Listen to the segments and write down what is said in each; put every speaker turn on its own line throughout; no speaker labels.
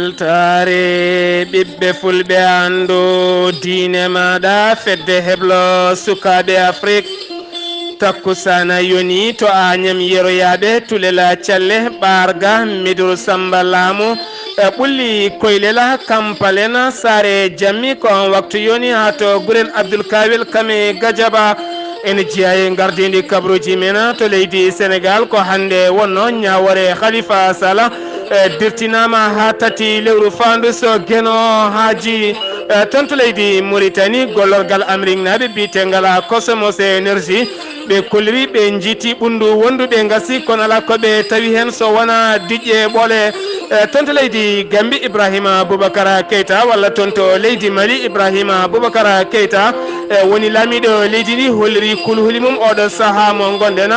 weltare ɓiɓɓe fulɓe andu diine maɗa fedde heblo sukaɓe afrique takkusana yoni to añam yeroyaɓe tulela calle ɓarga midou samba laamu ɓulli koylela kampalena sare jammi ko waktu yoni ha to guurel abdoul kawel kame gadiaba ene jeeya gardidi kabruji men to leydi sénégal ko hande wonno ñawore khalifa sala dirtinama ha tati lewru fandu so gueno haaji toon to leydi mauritanie gollorgal amérique naɓe biyetengala cosmos énergie ɓe kolliri ɓe jiiti ɓundu wonduɓe gasi kono ala koɓe tawi hen so wona diƴƴe ɓoole toon to leydi gambi ibrahima boubacara keita walla toon to leydi mali ibrahima boubacara keita woni laamiɗo leydi ndi holliri kulhuli mum oɗo saaha mo gonɗen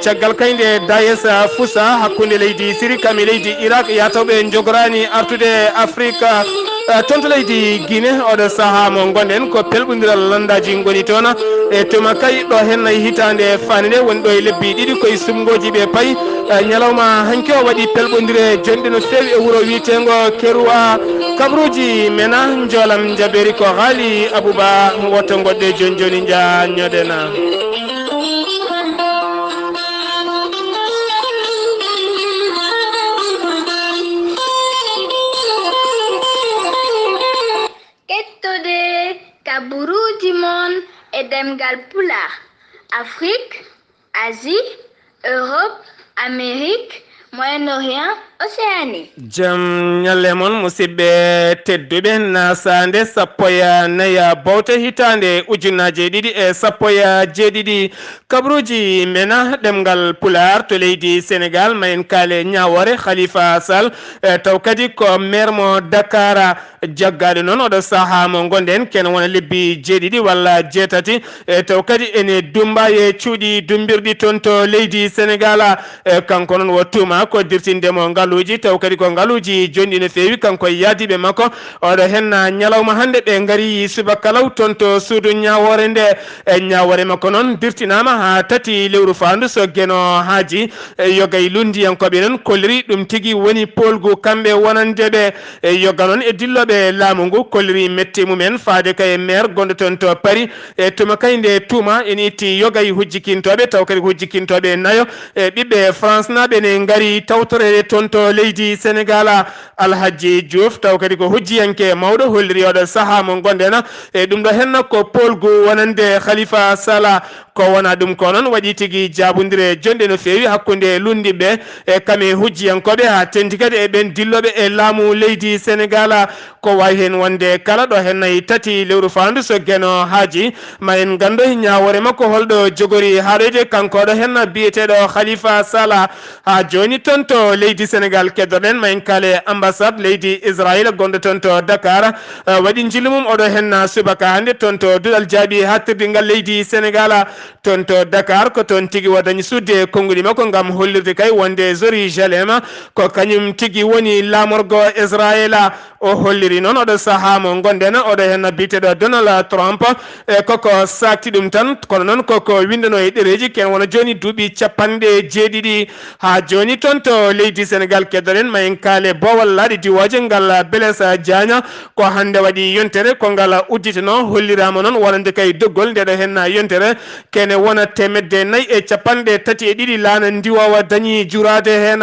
caggal kayde dayes fousa hakkude leydi syrie kami leydi irak yatawɓe jogorani artude afrique toon to leydi guiné oɗo saaha mo gonɗen ko pelɓodiral landaji goni toon e tuma kay ɗo hen hitande fanide woni ɗo e lebbi ɗiɗi koye sumgoji ɓe paayi ñalawma hanki o waɗi pelɓodire jonɗe no fewi e wuuro wiyetego kerowa kabruji mena joolam jaɓeri ko haali abouba wotto goɗɗe joni joni jañoɗena
kettude kaburuji mon e demgal pula afrique asie europe amérique moyen-orient océanie
jam ñalle moon musidɓe tedduɓe nasande sappoya naya bawta hitande ujunnaje ɗiɗi e sappoya jeeɗiɗi kabruji mena ɗemgal pular to leydi sénégal mayen kaale ñawore khalifa sall taw kadi ko maire mo dakar jaggaɗo noon oɗo saaha mo gonɗen ken wona lebbi jeeɗiɗi walla jeetati taw kadi ene dumba e cuuɗi dumbirɗi toon to leydi sénégal kanko noon wo tuma ko dirtindemo ngaluji taw kadi ko ngaluji jonɗi no fewi kanko yaadiɓe makko oɗo henna ñalawma hande ɓe gaari subakalaw toon to suudu ñawore nde e ñawore makko noon dirtinama ha tati lewru fandu so gueno haaji yogay lundiyankoɓe noon kolliri ɗum tigui woni polgu kamɓe wonandeɓe yoga noon e dilloɓe laamu ngu kolliri metti mumen faade kay maire gonɗo toon to paris e tuma kay nde tuuma ene itti yogay hujjikintoɓe taw kadi hujjikintoɓe nayo e ɓiɓɓe france naɓe ne gaari tawtorede toon to leydi sénégal alhaji diouf taw kadi ko hujjiyanke mawɗo holliri oɗo saaha mo gonɗen e ɗum ɗo henna ko polgu wonande khalifa sala ko wona ɗum ko noon waɗi tigui jabodire jonɗe no fewi hakkude lundiɓe e kame hujjiyankoɓe ha tenti kadi e ɓen dilloɓe e laamu leydi sénégal ko wawi hen wonde kala ɗo hennayi tati lewru fandu so gueno haaji ma en gandoy ñawore makko holɗo jogori haaɗoyde kankoɗo henna biyeteɗo khalifa sala ha joni toon to leydi sénégal keddoɗen ma en kaale ambassade leydi israël gonɗo toon to dakar waɗi jillu mum oɗo henna subaka hande toon to duɗal jaaɓi hattirdigal leydi sénégal toon to dakar ko toon tigui wadañi sudde konnguli makko gam hollirde kay wonde jérusalem ko kañum tigui woni lamorgo israël o holliri noon oɗo saaha mo gonɗen oɗo henna biteɗo donald trump e koko sakti ɗum tan kono noon koko windano e ɗereji ken wona joni duuɓi capanɗe jeeɗiɗi ha joni toon to leydi sénégal keddoɗen ma en kaale bowal laaɗi diwoje ngal blaise diagna ko hande waɗi yontere ko ngal udditano hollirama noon wonande kay doggol ndeɗo henna yontere kene wona temedde nayyi e capanɗe tati e ɗiɗi laana ndiwowa dañi jurade hen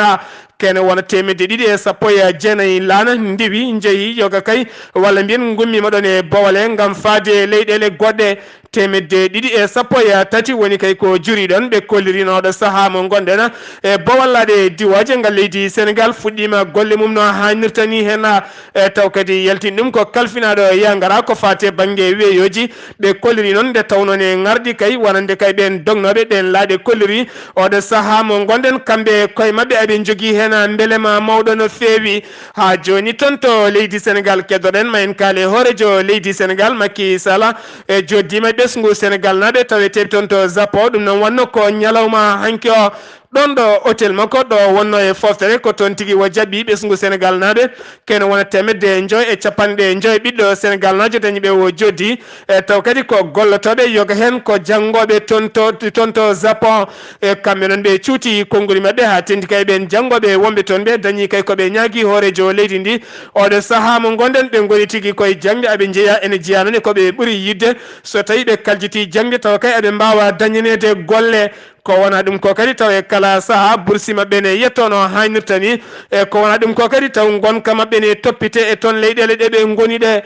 kene wona temedde ɗiɗi e sappo e jeenayyi laana ndiwi jeeyi yoga kay walla mbiyen gummima ɗon e bowale gam faade leyɗele goɗɗe temedde ɗiɗi e sappo e tati woni kay ko juri ɗon ɓe kollirinoɗo saaha mo gonɗen e bowallaɗe diwoje ngal leydi sénégal fuɗɗima golle mum no hannirta ni hen e taw kadi yaltin ɗum ko kalfinaɗo yagara ko fate banggue weeyoji ɓe kolliri noon nde tawnon e gardi kay wonande kay ɓen dognoɓe ɗen laaɗe kolliri oɗo saaha mo gonɗen kamɓe koye mabɓe eɓe jogui hen beelema mawɗo no fewi ha joni toon to leydi sénégal keddoɗen ma en kaale hoorejo leydi sénégal Macky Sall e joddima ɓesgu sénégal naɓe taweteɓe toon to Japon ɗum noon wanno ko ñalawma hanki o ɗon ɗo hôtel makko ɗo wonno e foftere ko toon tigi wo jaɓɓi ɓesgu sénégal naɓe kene wona temedde joyi e capanɗe joyi ɓiɗɗo sénégal najo dañiɓe wo joddi e taw kadi ko gollotoɓe yoga hen ko janggoɓe tonto japon e kamɓe noon ɓe cuuti konnguli mabɓe ha tendi kay ɓen janggoɓe wonɓe toon ɓe dañi kay koɓe ñaagui hoorejo leydi ndi oɗo saaha mo gonɗen ɓe goni tigui koye jangde aɓe jeeya ene jeeya noon e koɓe ɓuuri yidde so tawi ɓe kaljiti jangde tawa kay aɓe mbawa dañanede golle ko wona ɗum ko kadi taw e kala saaha boursi mabɓe ne yettono hannirta ni e ko wona ɗum ko kadi taw gonka mabɓe ne toppite e toon leyɗele ɗe ɓe goni ɗe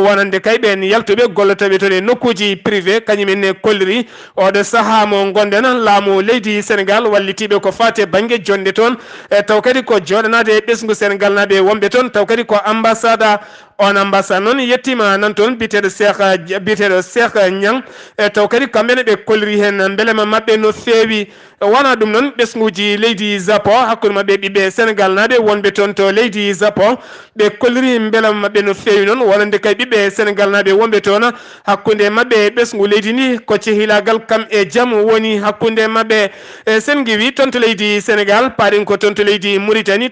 wonande kay ɓen yaltuɓe gollotoɓe toon e nokkuji privé kañumen ne kolliri oɗo saaha mo gonɗen laamu leydi sénégal wallitiɓe ko fate banggue jonde toon e taw kadi ko joɗanade e ɓesgu sénégal naɓe wonɓe toon taw kadi ko ambassade on ambassade noon yettima nan toon biteɗo cheikh Niang e taw kadi kamɓene ɓe kolliri hen beelema mabɓe no feewi wona ɗum noon ɓesguji leydi japon hakkude mabɓe ɓiɓɓe sénégal naɓe wonɓe toon to leydi japon ɓe kolliri beelama mabɓe no feewi noon wonande kay ɓiɓɓe sénégal naɓe wonɓe toon hakkude mabɓe ɓesgu leydi ndi ko cehilagal kam e jaam woni hakkude mabɓe e sen giwi toon to leydi sénégal paaɗen ko toon to leydi mauritanie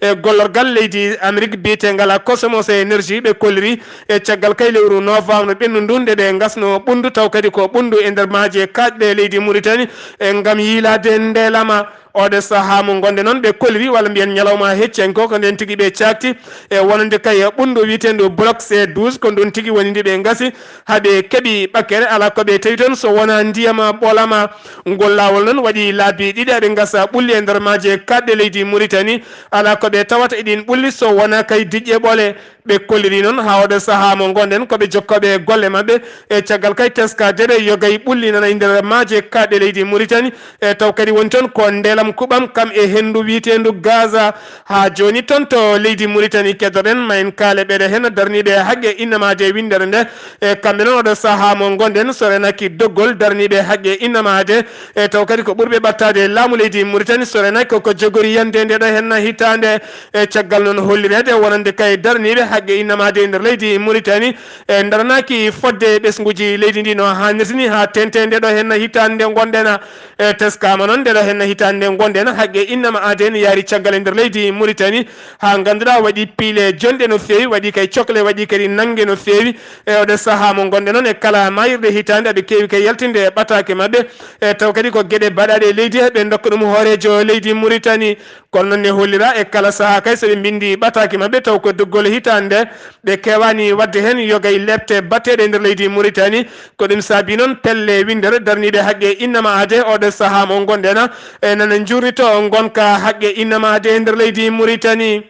e gollorgal leydi amérique biyetegal cosmos énergie ɓe kolliri e caggal kay lewru novembre ɓennu ndu nde ɓe gasno ɓundu taw kadi ko ɓundu e nder maaje kaɗɗe leydi mauritanie e gam yiilade ndelama oɗo saaha mo gonde noon ɓe kolliri walla mbiyen ñalawma heccen ko nden tigui ɓe cakti e wonande kay ɓundu wiyetendu bloc C12 ko ɗum tigui woni ndi ɓe gasi haaɓe keeɓi ɓakkere ala koɓe tawi toon so wona ndiyama ɓolama ngol lawol noon waɗi laabi ɗiɗi aɓe gasa ɓulli e nder maaje kaɗɗe leydi mauritanie ala koɓe tawata eɗin ɓulli so wona kay diƴƴe ɓole ɓe kolliri noon ha oɗo saaha mo gonɗen koɓe jokkoɓe golle mabɓe e caggal kay teskade ɗe yogay ɓulli nana e nder maaje kaɗɗe leydi mauritanie e taw kadi woni toon ko ndelam kuɓam kam e hendu wiyetendu gaza ha joni toon to leydi mauritanie keddoɗen ma en kaale ɓeɗe hen darniɓe haqqe innamade windere nde e kamɓe noon oɗo saaha mo gonɗen so renaki doggol darniɓe haqqe innamade e taw kadi ko ɓurɓe ɓattade laamu leydi mauritanie so renaki koko jogori yande ndeɗo hen hitande e caggal noon hollirede wonande kay darniɓe haqqe innamade e nder leydi mauritanie e daranaki fodde ɓesguji leydi ndi no hannirtini ha tente ndeɗo hen hitande nde gonɗen e teskama noon ndeɗo hen hitande nde gonɗen haqqe innama aden yaari caggal e nder leydi mauritanie ha ganduɗa waɗi piile jonɗe no fewi waɗi kay cohle waɗi kadi nanggue no fewi e oɗo saaha mo gonɗe noon e kala mayirɗe hitande aɓe kewi kay yaltinde e ɓatake mabɓe e taw kadi ko gueɗe baɗaɗe e leydi he ɓe dokka ɗum hoorejo leydi mauritanie kono noon ne hollira e kala saaha kay soɓe bindi ɓatake mabɓe taw ko doggol hitande ɓe kewani wadde hen yogay lebte batteɗe e nder leydi mauritanie ko ɗum saabi noon pelle windere darniɓe haqqe innama ade oɗo saaha mo gonɗen e nana jurnito gonka haqqe innama ade e nder leydi mauritanie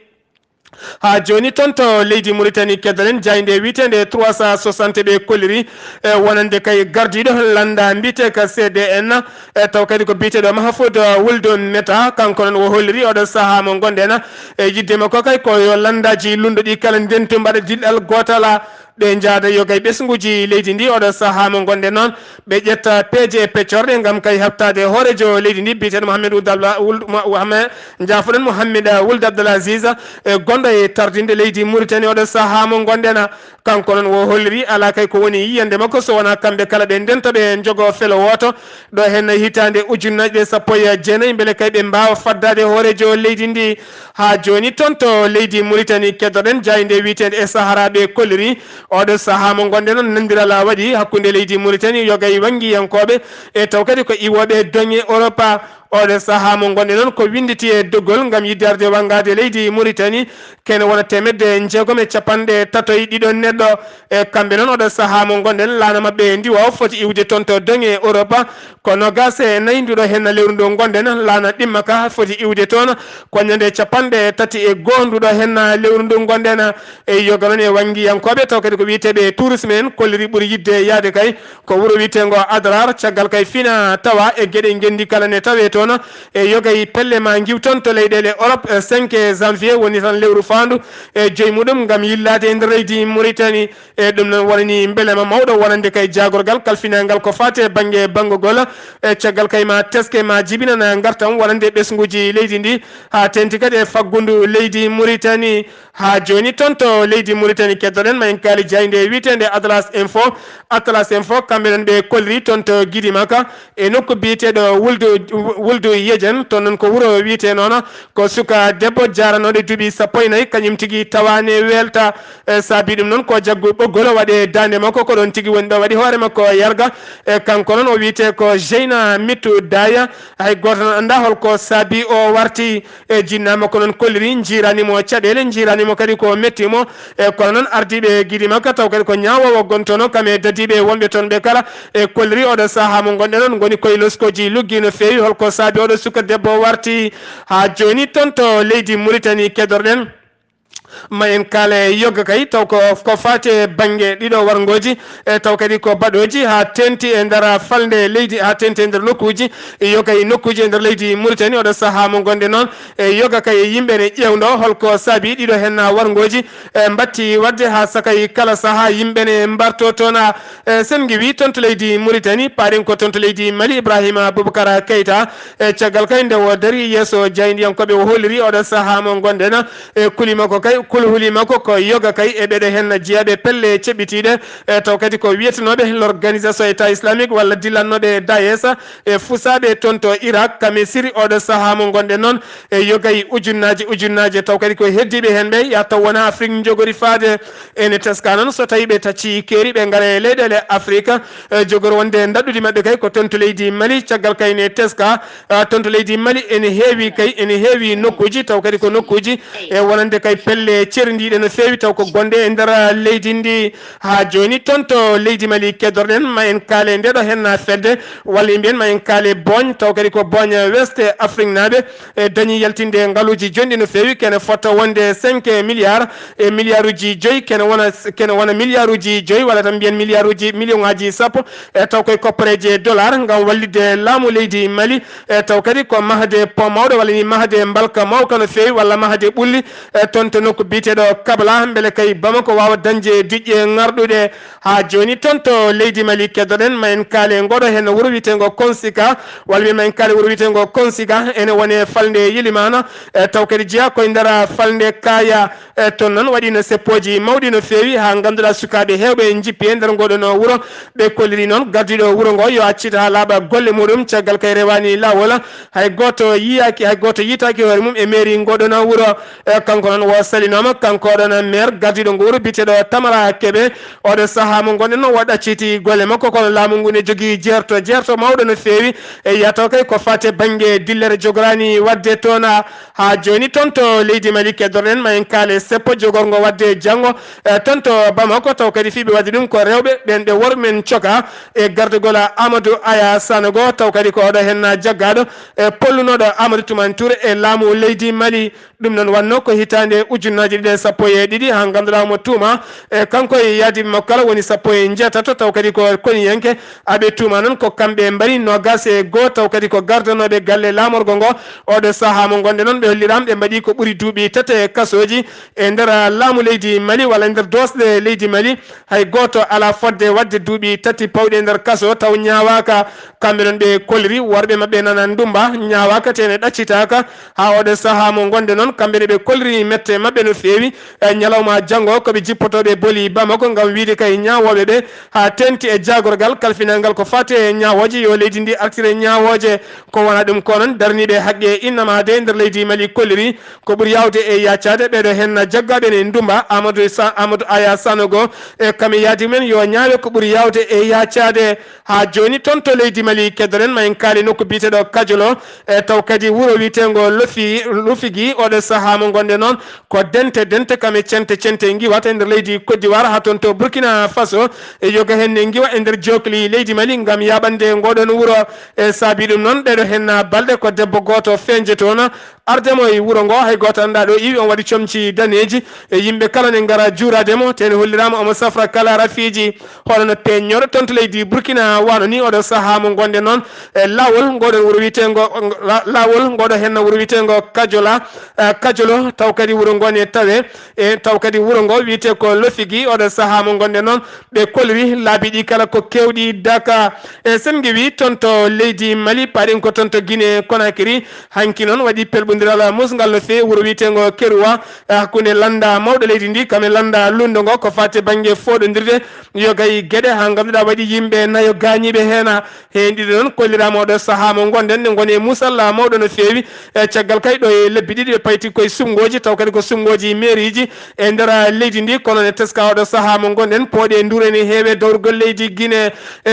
ha joni toon to leydi mauritanie keddoɗen jayde witende 360 ɓe kolliri e wonande kay gardiɗo landa mbite ka cdn e taw kadi ko biteɗo mahfoud wuldon meta kanko noon o holliri oɗo saaha mo gonɗen e yidde makko kay koyo landaji lunduɗi kala ndentu mbaɗa dilɗal gotala ɓe jaada yogay ɓesguji leydi ndi oɗo saaha mo gonɗe noon ɓe ƴetta peeje e peccorɗe gam kay heftade hoorejo leydi ndi biteɗo mouhamed jafoɗen mouhamed wuld abdallah aziz e gonɗo e tardinde leydi mauritanie oɗo saaha mo gonɗen kanko noon o holliri ala kay ko woni yiyande makko so wona kamɓe kala ɓe dentoɓe jogo felo woto ɗo hen hitande ujunnaje ɗe sappo e jeenayyi beele kay ɓe mbawa faddade hoorejo leydi ndi ha joni toon to leydi mauritanie keddoɗen jayde witede e sahara ɓe kolliri oɗo saaha mo gonɗe noon nandirala waɗi hakkude leydi mauritanie yogay wangiyankoɓe e taw kadi ko iwoɓe doŋe Europe oɗo saaha mo gonɗe noon ko winditi e doggol gam yiddarde wangade leydi mauritanie kene wona temedde jeegom e capanɗe tatoy ɗiɗon neɗɗo e kamɓe noon oɗo saaha mo gonɗen laana mabɓe ndi waw foti iwde toon to doŋe Europe ko nogas e nayyi nduɗo hen lewru ndu gonɗen laana ɗimmaka foti iwde toon ko ñande capanɗe tati e goho nduɗo hen lewru ndu gonɗen e yoga noon e wangiyankoɓe taw kadi ko wiyeteɓe tourisme en kolliri ɓuuri yidde yaade kay ko wuuro wiyetego Adrar caggal kay fina tawa e gueɗe gendi kala ne tawe toon e yogay pelle ma giwton to leyɗele Europe 5 janvier woni tan lewru fandu e joyi muɗum gam yillade e nder leydi mauritanie e ɗum noon wonani beelema mawɗo wonande kay jagorgal kalfinagal ko fate banggue banggugol e caggal kay ma teske ma jibinana gartam wonande ɓesguji leydi ndi ha tenti kadi e faggudu leydi mauritanie ha joni toon to leydi mauritanie keddoɗen ma en kaali jayde witende atlas info kamɓe noon ɓe kolliri toon to guiɗi makka e nokku biyeteɗo wuldu yejen to non ko wuro wiite noon ko suka debbo jaranode duuɓi sappo e nayyi kañum tigi tawane welta saabi ɗum noon ko jaggu ɓoggol waɗe dande makko ko ɗon tigi woni ɗo waɗi hoore makko yarga kanko noon o wiite ko Jeyna Mitu Daya hay goto noon anda holko saabi o warti jinna makko noon kolliri jiranimo caɗele jiranimo kadi ko mettimo kono noon ardiɓe guiɗi makko taw kadi ko ñawowo gontono kame dadiɓe wonɓe toon ɓe kala kolliri oɗo saaha mo gonɗen noon goni koye loskoji luggi no fewi holko saabi oɗo suka debbo warti ha joni toon to leydi Mauritanie kedorɗen ma en kaale yogga kay taw ko fate banggue ɗiɗo wargoji taw kadi ko baɗoji ha tenti e nder falde leydi ha tenti e nder nokkuji yogga e nokkuji e nder leydi Mauritanie oɗo saaha mo gonɗe noon yogga kay yimɓe ne ƴewdo holko saabi ɗiɗo hen wargoji batti wadde ha sakay kala saaha yimɓe ne mbarto toon sen giwi toon to leydi Mauritanie paɗen ko toon to leydi Mali Ibrahima Boubacara Keita caggal kay nde o dari yesso jaydiyankoɓe o holliri oɗo saaha mo gonɗen kulima ko kay kulhuli makko ko yoga kay e ɓeɗo hen jeeyaɓe pelle ceɓɓitiɗe taw kadi ko wiyetenoɓe l'organisation état islamique walla dillannoɓe Daesh e fusaɓe toon to Irak kame siri oɗo saaha mo gonɗen noon e yogay ujunnaji taw kadi ko heddiɓe hen ɓe ya taw wona Afrique jogori faade ene teska noon so tawi ɓe tacci keeri ɓe gaara e leyɗele Afrique jogori wonde daɗɗude mabɓe kay ko toon to leydi Mali caggal kay ne teska toon to leydi Mali ene heewi nokkuji taw kadi ko nokkuji e wonande kay pelle cerdiɗe no fewi taw ko gonde e nder leydi ndi ha joni toon to leydi Mali kedorɗen ma en kaale ndeɗo hen fedde walla yimɓen ma en kaale Bogne taw kadi ko Bogne West Afrique naɓe dañi yaltinde ngaaluji jonɗi no fewi kene fotta wonde 5 milliards e milliard uji joyyi kene wona milliard uji joyyi walla tan mbiyen million ngaji sappo taw koye koppareje dollar ngam wallide laamu leydi Mali taw kadi ko mahde pont mawɗo walla ni mahde mbalka mawka no fewi walla mahde ɓulli toon to nokku biteɗo Kabla beele kay Bamako wawa dañde diƴƴe ngarɗuɗe ha joni toon to leydi Mali keddoɗen ma en kaale ngoɗo hen wuuro witego Konsika walla ma en kaale wuuro witego Konsika ene wone falde Yilimana taw kadi jeeya koye nder falde Kaya toon noon waɗino seppoji mawɗi no fewi ha ganduɗa sukaɓe hewɓe jippi e nder ngoɗon wuuro ɓe kolliri noon gardiɗo wuuro ngo yo accita ha laaɓa golle muɗum caggal kay rewani lawol hay goto yitaki hoore mum e mairie ngoɗon wuuro kanko noon wo salinoma kanko ɗon maire gardiɗo ngo wuuro biteɗo Tamara Kebe oɗo saaha mo gonɗen noon waɗa acciti golle makko kono laamu ngu ne jogui jerto mawɗo no fewi e yataw kay ko fate banggue dillere jogorani wadde toon ha joni toon to leydi Mali keddoɗen ma en kaale seppo jogorgo wadde janggo toon to Bamako taw kadi fiɓe wadde ɗum ko rewɓe ɓen ɓe worɓe men coka e gardugol Amadou Aya Sanogo taw kadi ko oɗo hen jaggaɗo e pollunoɗo Amadou Toumane Touré e laamu leydi Mali ɗum noon wanno ko hitande ujunnaji ɗiɗi sappo e ɗiɗi ha ganduɗa mo tuuma e kanko e yaadiɓe makko kala woni sappo e jeetato taw kadi ko koniyenke aɓe tuuma noon ko kamɓe mbari nogas e goho taw kadi ko gardanoɓe galle lamorgo ngo oɗo saaha mo gonɗe noon ɓe hollirama ɓe mbaɗi ko ɓuuri duuɓi tati e kasoji e nder laamu leydi Mali walla nder dosɗe leydi Mali hay goto ala fodde wadde duuɓi tati pawɗi e nder kaso taw ñawaka kamɓe ɗon ɓe kolliri worɓe mabɓe nana ndumba ñawaka tene ɗaccitaka ha oɗo saaha mo gonɗe noon kamɓe ɓe kolliri mette mabɓe no fewi ñalawma janggo koɓe jippotoɓe booli Bamako ngam wiide kay ñawoɓe ɓe ha tenti e jagorgal kalfinal ngal ko fate e ñawoje yo leydi ndi artire ñawoje ko wona ɗum ko noon darniɓe haqqe innama de nder leydi Mali kolliri ko ɓuuri yawde e yaccade ɓeɗo hen jaggaɓe ne ndumba Amadou Aya Sanogo e kame yaadi men yo ñaawe ko ɓuuri yawde e yaccade ha joni toon to leydi Mali keddoɗen ma en kaali nokku biteɗo Kadiolo e taw kadi wuuro witego Lufigui oɗo saaha mo gonɗe noon ko dente kame cente giwata e nder leydi Côte d'Ivoire ha toon to Burkina Faso e yoga hen ne giwa e nder jokli leydi Mali ngam yaɓande ngoɗon wuuro e saabi ɗum noon ɓeɗo hen balɗe ko debbo goto feñje toon ardemo e wuuro ngo hay goto anda ɗo iwi on waɗi comci daneji e yimɓe kala ne gara juurademo tene hollirama omo safra kala rafiji hoɗono peññoɗo toon to leydi Burkina wano ni oɗo saaha mo gonɗe noon e lawol ngoɗon wuuro witego lawol ngoɗo hen wuuro witego Kadiolo taw kadi wuuro ngo ne tawe e taw kadi wuuro ngo wiyete ko Lofigui oɗo saaha mo gonɗe noon ɓe kolri laabi ɗi kala ko kewɗi daka e sen giwi toon to leydi Mali paɗen ko toon to Guinée Conakry hanki noon waɗi pelɓu jibindiral musgal no fewi wuro wiitengo Keruwa hakkunde landa mawɗo leydi ndi kame landa lundo ngo ko fate banggue foɗodirde yo gay gueɗe ha ganduɗa waɗi yimɓe nayo gañiɓe hena hen ɗiɗi noon kollirama oɗo saaha mo gonɗen ne goni musalla mawɗo no fewi caggal kay ɗo e lebbi ɗiɗi ɓe payti koye sumgoji taw kadi ko sumgoji mairie ji e nder leydi ndi kono ne teska oɗo saaha mo gonɗen pooɗe dureni heewe dowrugol leydi Guinée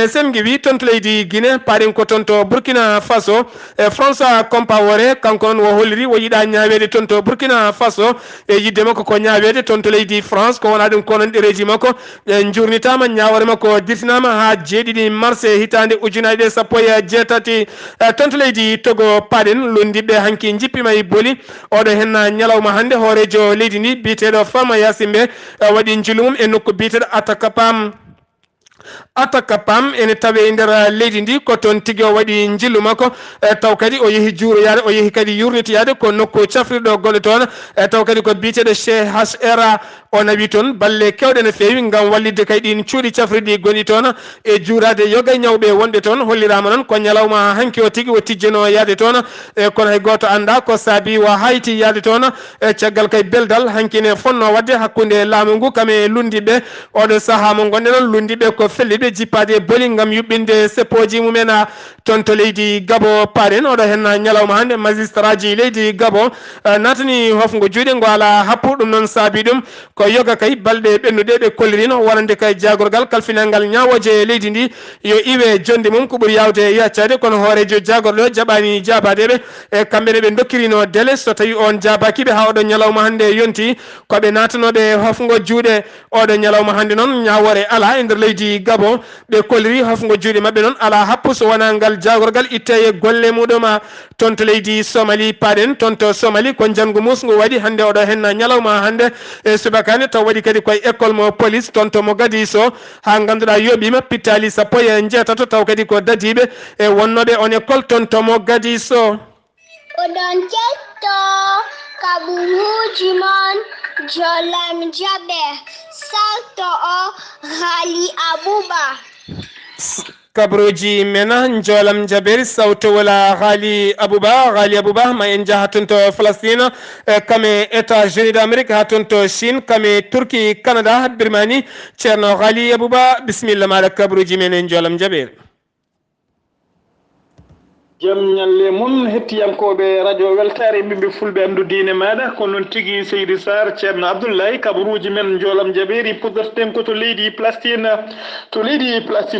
semgi wi tonto leydi Guinée paɗen ko tonto Burkina Faso François Compaoré kanko noon wo holliri wo yiiɗa ñawede tonto Burkina Faso e yidde makko ko ñawede tonto leydi France ko wona ɗum konon ɗereji makko jurnitama ñawore makko dirtinama ha 7 mars hitande ujunaje 17 tonto leydi Togo paɗen londiɓe hanki jippima e booli oɗo hen ñalawma hande hoorejo leydi ndi biteɗo Fama Yasimbe waɗi julumum e nokku biteɗo Atakapam ene tawe e nder leydi ndi ko toon tigui o waɗi jillu makko taw kadi o yeehi juuroyade o yeehi kadi yurnitoyade ko nokku cafrirɗo golle toon taw kadi ko biteɗo CHR o nawi toon balle kewɗe no fewi gam wallidde kay ɗin cuuɗi cafrirɗi gonɗi toon e juurade yoga ñawɓe wonɓe toon hollirama noon ko ñalawma hanki o tigui o tijjeno yaade toon kono hay goto anda ko saabi o hayti yaade toon caggal kay beldal hankine fonno wadde hakkude laamu ngu kame lundiɓe oɗo saaha mo gonɗe noon lundiɓe ko felliɓe jippade booli gam yuɓɓinde seppoji mumen toon to leydi Gabo paɗen oɗo hen ñalawma hande magistrat ji leydi Gabo natani hofgo juuɗe ngo ala happu ɗum noon saabi ɗum ko yoga kay balɗe ɓennuɗe ɓe kollirino wonande kay jagorgal kalfinal ngal ñawoje leydi ndi yo iwe jonde mum ko ɓuuri yawde yaccade kono hoorejo jagorɗo jaɓani jabadeɓe e kamɓene ɓe dokkirino délai so tawi on jabakiɓe ha oɗo ñalawma hande yonti koɓe natanoɓe hofgo juuɗe oɗo ñalawma hande noon ñawore ala e nder leydi Gabo ɓe kolliri hofgo juuɗe mabɓe noon ala happu so wona ngal jagorgal itte e golle muɗum toon to leydi Somali paɗen toon to Somali ko janggo musgo waɗi hande oɗo hen ñalawma hande e subakane taw waɗi kadi koye école mo police toon to Mogadiscio ha ganduɗa yoɓima pittali 16 taw kadi ko dadiɓe e wonnoɓe on école toon to Mogadiscio
oɗon ketto kaɓuruji mon jolam jaɓe salto o Ghali Abouba
kabruji mena jolam jabir sawto wala Ghali Abouba ma en jaha toon to Palestine kame États-Unis d'Amérique ha toon to Chine kame Turquie Canada Birmanie ceerno Ghali Abouba bisimilla maɗa kabruji men en jolam jabir
jam ñalle mon hettiyankoɓe radio weltare mbimɓe fulɓe andu diine maɗa ko noon tigui Seydou Sarr ceerno Abdoulaye kabaruji men jolam jaɓeri pudorten ko to leydi Palestine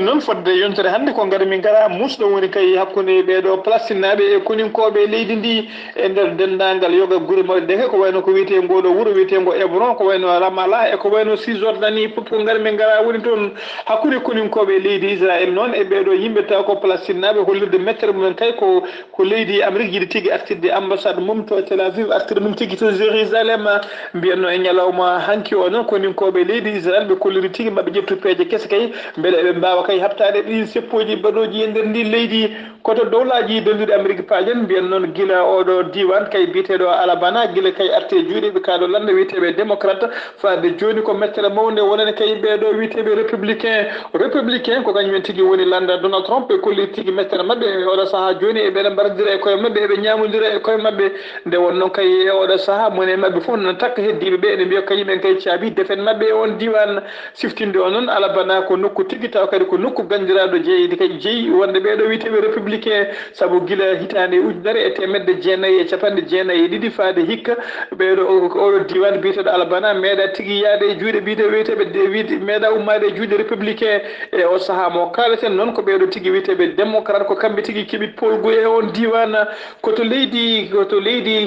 noon fodde yontere hannde ko gaara min gara musɗo woni kay hakkude ɓeɗo Palestine naɓe e koninkoɓe leydi ndi e nder dendagal yoga guure mawɗe deke ko wayno ko wiyete ngoɗo wuuro wiyetego Hébron ko wayno Ramallah e ko wayno Cisjordanie fof ko gaara min gara woni toon hakkude koninkoɓe leydi Israël noon e ɓeɗo yimɓe taw ko Palestine naɓe hollirde mettere mumen kay ko leydi Amérique yiɗi tigui artirde ambassade mum to Tel Aviv artirde mum tigui to Jérusalem mbiyanno e ñalawma hanki o noon koninkoɓe leydi Israël ɓe kolliri tigui mabɓe ƴettu peeje kese kay beele eɓe mbawa kay habtade ɗin seppoji baɗoji e nder ndi leydi koto dowlaji donduɗe Amérique pajen mbiyan noon guila oɗo diwan kay biteɗo Alabama guila kay arte juuɗe ɓe kaɗo lande wiyeteɓe démocrate fade joni ko mettere mawde wonani kay ɓeɗo wiyeteɓe républicain ko kañumen tigui woni landa Donald Trump ɓe kolliri tigui mettere mabɓe oɗo saaha joni eɓeɗa mbaradira e koye mabɓe eɓe ñamodira e koye mabɓe nde wonnoon kay e oɗo saaha mone mabɓe fof non takka heddiɓe ɓe ene mbiya kañumen kay caabi defen mabɓe e on diwan siftinde o noon Alabama ko nokku tigui taw kadi ko nokku gandiraɗo jeeyidi kay jeeyi wonde ɓeɗo wiyeteɓe républicain saabu guila hitande ujunere e temedde jeenayyi e capanɗe jeenayyi e ɗiɗi faade hikka ɓeɗo oɗo diwan biteɗo Alabama meeɗa tigui yaade e juuɗe wiyeteɓe meeɗa ummade e juuɗe républicain e o saaha mo kaleten noon ko ɓeɗo tigui wiyeteɓe démocrate ko kamɓe tigui keeɓi polgu e on diwan koto leydi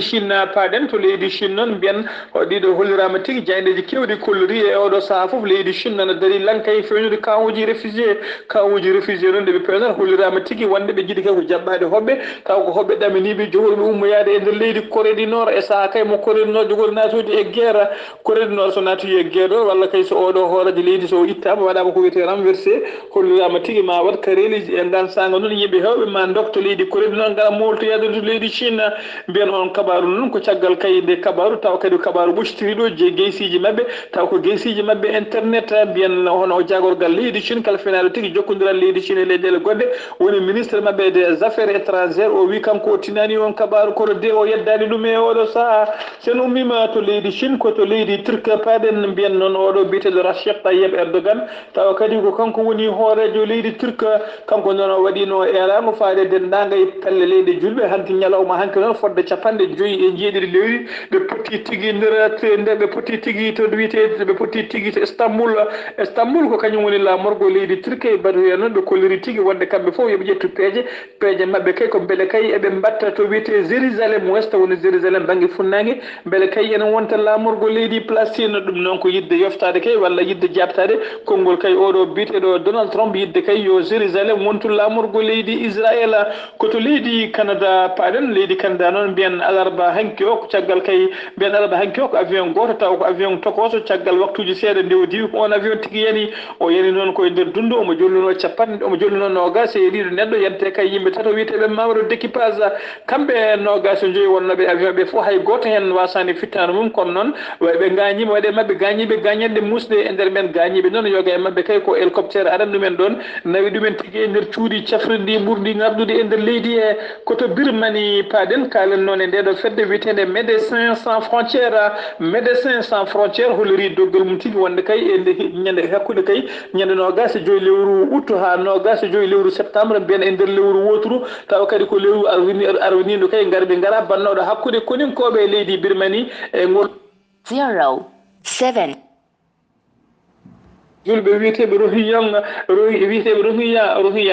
Chine paɗen to leydi Chine noon mbiyan ɗiɗo hollirama tigui jaydeji kewɗi kollori e oɗo saaha foof leydi Chine nana daari lankay fewnude kawuji réfugié noon ndeɓe pewnata hollirama tigui wonde ɓe jiiɗi kay ko jaɓɓade hoɓɓe taw ko hoɓɓe ɗaminiɓe jogorɓe ummoyade e nder leydi Corée du Nord e saaha kay mo Corée du Nord jogori natude e guerre Corée du Nord so natoyi e guerre o walla kay so oɗo hooraji leydi so ittama waɗama ko wiyete renversé hollirama tigui ma wat kareli e ndan sanga noon yimɓe hewɓe ma dokto leydi Corée du Nord gara moltoyade to leydi Chine mbiyan on kabaru noon ko caggal kay nde kabaru taw kadi kabaru ɓoccitoriɗo je geysiji mabɓe taw ko geysiji mabɓe internet mbiyan hono jagorgal leydi Chine kala fenaɗo tigui jokkodiral leydi Chine e leyɗele goɗɗe woni ministre mabɓe wonɓe des affaires étrangères o wi kanko o tinani on kabaru kono de o yeddani ɗum e oɗo saaha sen ummima to leydi Chine ko to leydi Turquie paɗen mbiyen noon oɗo biteɗo Recep Tayyip Erdogan tawa kadi ko kanko woni hoorejo leydi Turquie kanko noon o waɗino erago faade dendaga e pelle leydi julɓe hanki ñalawma hanki noon fodde 5 lewru ɓe poti tigui nder ɓe poti tigui to wiyete ɓe poti tigui to Istanbul ko kañum woni lamorgo leydi Turquie baɗoya noon ɓe kolliri tigui wonde kamɓe fof yooɓe ƴettu peeje mabɓe kay ko beele kay eɓe mbatta to wiyete Jérusalem ouest woni Jérusalem banggue funnague beele kay enen wonta lamorgo leydi Palestine ɗum noon ko yidde yoftade kay walla yidde jabtade konngol kay oɗo biteɗo Donald Trump yidde kay yo Jérusalem wontu lamorgo leydi Israël koto leydi Canada paɗen leydi Canada noon mbiyen alarba hanki o ko caggal kay mbiyen alarba hanki o ko avion goto taw ko avion tokoso caggal waktuji seeɗa ndewdi on avion tigui yani o yani noon koye nder dundu omo jolluno capanɗe omo jolluno nogas e ɗiɗo neɗɗo yante kay yimɓe tato wiyeteɓe membre d' équipage kamɓe nogas e joyi wonnoɓe avion ɓe fof hay goto hen wasani fittano mum kono noon ɓe gañima waɗe mabɓe gañiɓe gañanɗe musɗe e nder men gañiɓe noon yoga e mabɓe kay ko hélicoptére aran ɗumen ɗon nawi ɗumen tigui e nder cuuɗi cafridi ɓurɗi gardude e nder leydi e koto Birmanie paɗen kalen noon e ndeɗo fedde wiyetede Médecins sans frontiére holori doggal mum tigui wonde kay e ñande hakkude kay ñande nogas e joyi lewru août ha nogas e joyi lewru septembre mbiyen e nder lewru woturu tawa kadi ko lewru arwaniɗo kay garɓe gara bannoɗo hakkude koninkoɓe leydi Birmanie e ngol
07
julɓe wiyeteɓe rohiya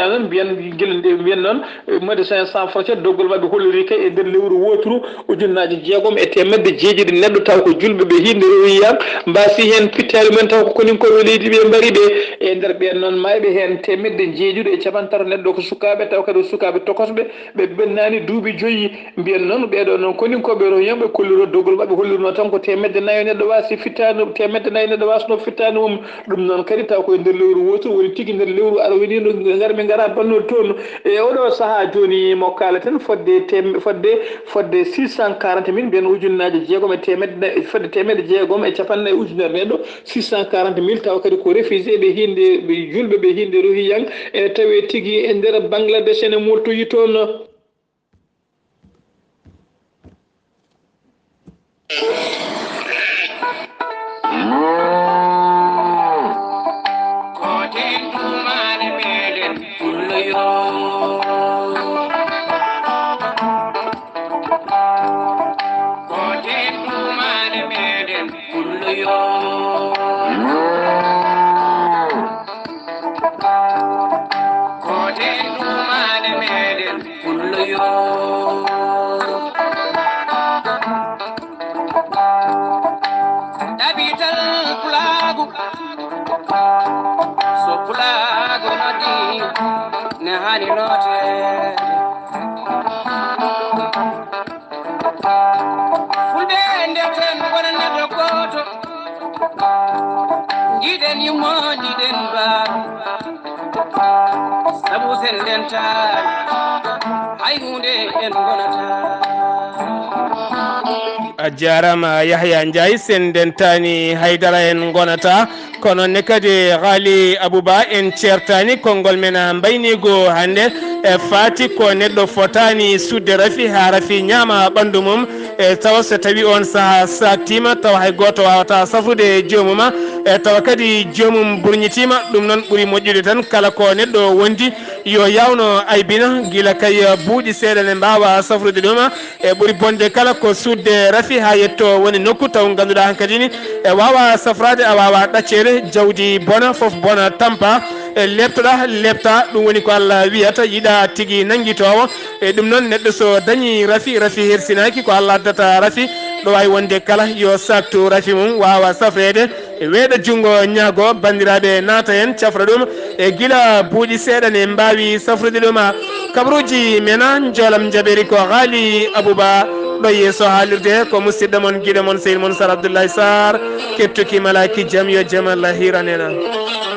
noon mbiyen guel mbiyen noon Médecins sans frontiére doggol mabɓe holliri kay e nder lewru woturu 1960 neɗɗo taw ko julɓe ɓe hinde rohiya mbasi hen pittali mumen taw ko koninkoɓe leydi ɓe mbari ɓe e nder ɓen noon mayɓe hen 160 neɗɗo ko sukaɓe taw kadi sukaɓe tokosɓe ɓe ɓennani duuɓi 5 mbiyen noon ɓeɗo noon koninkoɓe rohiya ɓe kolliro doggol mabɓe hollirno tan ko 4 neɗɗo wasi fittani 4 neɗɗo wasno fittani mum ɗum noon kadi taw koye nder lewru woturu woni tigui nder lewru arwaniɗo garɓe gara bannoɗo toon e oɗo saaha joni mo kalaten fodde 640 mille mbiyen ujunnaje jeegom e temedde fodde 640 ujunere neɗɗo 640 mille taw kadi ko réfugié ɓe hinde julɓe ɓe hinde rohiyan ene tawe tigui e nder Bangladesh ene moltoyi toon
a jarama Yahya Ndiaye sen dentani haydara en gonata kono ne kadi Ghali Abouba en certani konngol men mbaynigo hande e fati ko neɗɗo fotani sudde rafi ha rafi ñaama ɓandu mum e tawa so tawi on saaha saktima tawa hay goto wawata safude jomuma e tawa kadi jomum burñitima ɗum noon ɓuuri moƴƴude tan kala ko neɗɗo wondi yo yawno aybina guila kay buuɗi seeɗa ne mbawa safrude ɗum e ɓuuri bonde kala ko sudde rafi ha yetto woni nokku taw ganduɗa hankkadi ni e wawa safrade a wawa ɗaccede jawdi bona foof bona tampa e leptoɗa lepta ɗum woni ko Allah wiyata yiɗa tigui nanguitowo e ɗum noon neɗɗo so dañi rafi hersinaki ko Allah addata rafi ɗo wawi wonde kala yo saktu rafi mum wawa safrede e weeɗa junggo ñaago bandiraɓe naata hen cafra ɗum e guila buuɗi seeɗa ne mbawi safrude ɗum kabaruji mena jolam jaɓeri ko Ghali Abouba ɗo yeeso haalirde ko musidɗo moon guiɗo moon seydi moon Sar Abdoullahi Sarr kettuki malaki jaam yo jaam Allah hiranena